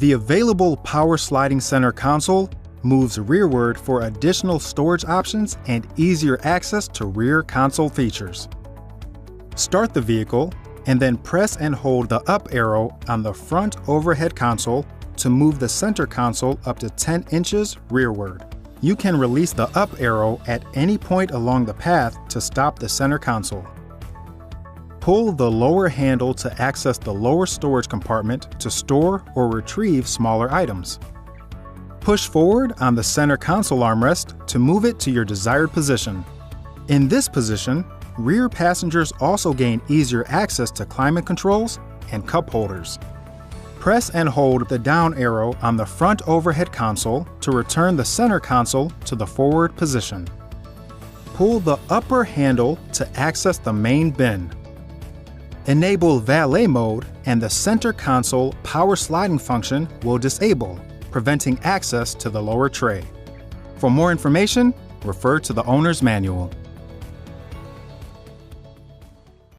The available power sliding center console moves rearward for additional storage options and easier access to rear console features. Start the vehicle and then press and hold the up arrow on the front overhead console to move the center console up to 10 inches rearward. You can release the up arrow at any point along the path to stop the center console. Pull the lower handle to access the lower storage compartment to store or retrieve smaller items. Push forward on the center console armrest to move it to your desired position. In this position, rear passengers also gain easier access to climate controls and cup holders. Press and hold the down arrow on the front overhead console to return the center console to the forward position. Pull the upper handle to access the main bin. Enable valet mode and the center console power sliding function will disable, preventing access to the lower tray. For more information, refer to the owner's manual.